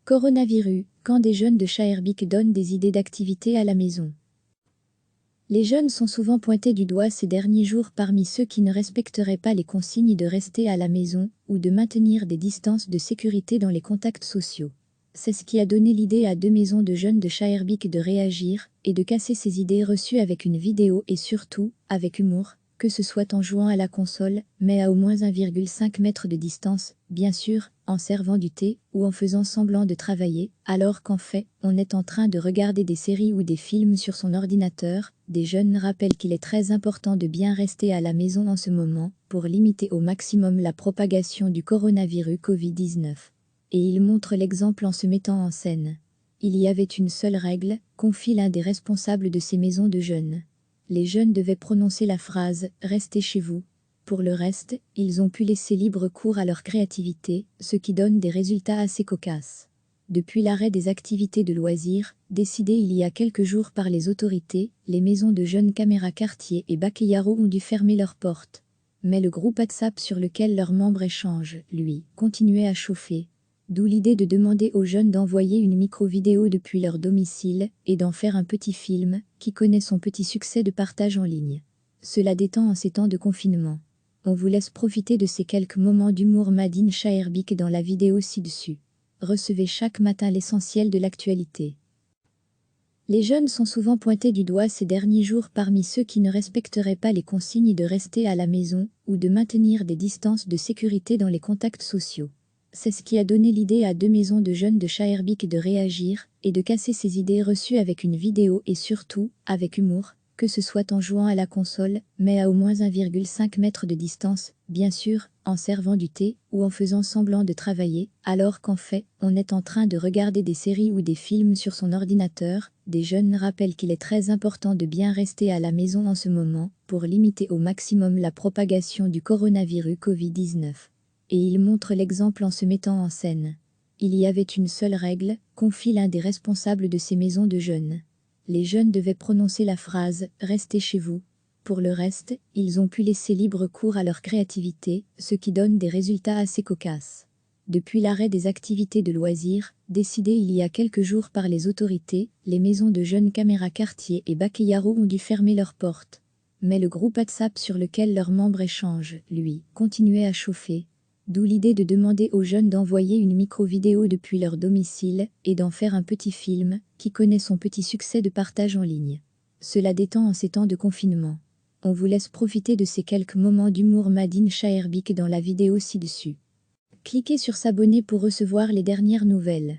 Coronavirus, quand des jeunes de Schaerbeek donnent des idées d'activités à la maison. Les jeunes sont souvent pointés du doigt ces derniers jours parmi ceux qui ne respecteraient pas les consignes de rester à la maison ou de maintenir des distances de sécurité dans les contacts sociaux. C'est ce qui a donné l'idée à deux maisons de jeunes de Schaerbeek de réagir et de casser ces idées reçues avec une vidéo et surtout, avec humour, que ce soit en jouant à la console, mais à au moins 1,5 mètre de distance, bien sûr, en servant du thé ou en faisant semblant de travailler, alors qu'en fait, on est en train de regarder des séries ou des films sur son ordinateur. Des jeunes rappellent qu'il est très important de bien rester à la maison en ce moment pour limiter au maximum la propagation du coronavirus Covid-19. Et ils montrent l'exemple en se mettant en scène. Il y avait une seule règle, confie l'un des responsables de ces maisons de jeunes. Les jeunes devaient prononcer la phrase « Restez chez vous ». Pour le reste, ils ont pu laisser libre cours à leur créativité, ce qui donne des résultats assez cocasses. Depuis l'arrêt des activités de loisirs, décidé il y a quelques jours par les autorités, les maisons de jeunes Caméra Quartier et Bakayaro ont dû fermer leurs portes. Mais le groupe WhatsApp sur lequel leurs membres échangent, lui, continuait à chauffer. D'où l'idée de demander aux jeunes d'envoyer une micro-vidéo depuis leur domicile et d'en faire un petit film, qui connaît son petit succès de partage en ligne. Cela détend en ces temps de confinement. On vous laisse profiter de ces quelques moments d'humour made in Schaerbeek dans la vidéo ci-dessus. Recevez chaque matin l'essentiel de l'actualité. Les jeunes sont souvent pointés du doigt ces derniers jours parmi ceux qui ne respecteraient pas les consignes de rester à la maison ou de maintenir des distances de sécurité dans les contacts sociaux. C'est ce qui a donné l'idée à deux maisons de jeunes de Schaerbeek de réagir et de casser ces idées reçues avec une vidéo et surtout, avec humour, que ce soit en jouant à la console, mais à au moins 1,5 mètre de distance, bien sûr, en servant du thé ou en faisant semblant de travailler, alors qu'en fait, on est en train de regarder des séries ou des films sur son ordinateur. Des jeunes rappellent qu'il est très important de bien rester à la maison en ce moment pour limiter au maximum la propagation du coronavirus Covid-19. Et ils montrent l'exemple en se mettant en scène. Il y avait une seule règle, confie l'un des responsables de ces maisons de jeunes. Les jeunes devaient prononcer la phrase « Restez chez vous ». Pour le reste, ils ont pu laisser libre cours à leur créativité, ce qui donne des résultats assez cocasses. Depuis l'arrêt des activités de loisirs, décidé il y a quelques jours par les autorités, les maisons de jeunes Caméra Quartier et Bakayaro ont dû fermer leurs portes. Mais le groupe WhatsApp sur lequel leurs membres échangent, lui, continuait à chauffer. D'où l'idée de demander aux jeunes d'envoyer une micro-vidéo depuis leur domicile et d'en faire un petit film, qui connaît son petit succès de partage en ligne. Cela détend en ces temps de confinement. On vous laisse profiter de ces quelques moments d'humour made in Schaerbeek dans la vidéo ci-dessus. Cliquez sur s'abonner pour recevoir les dernières nouvelles.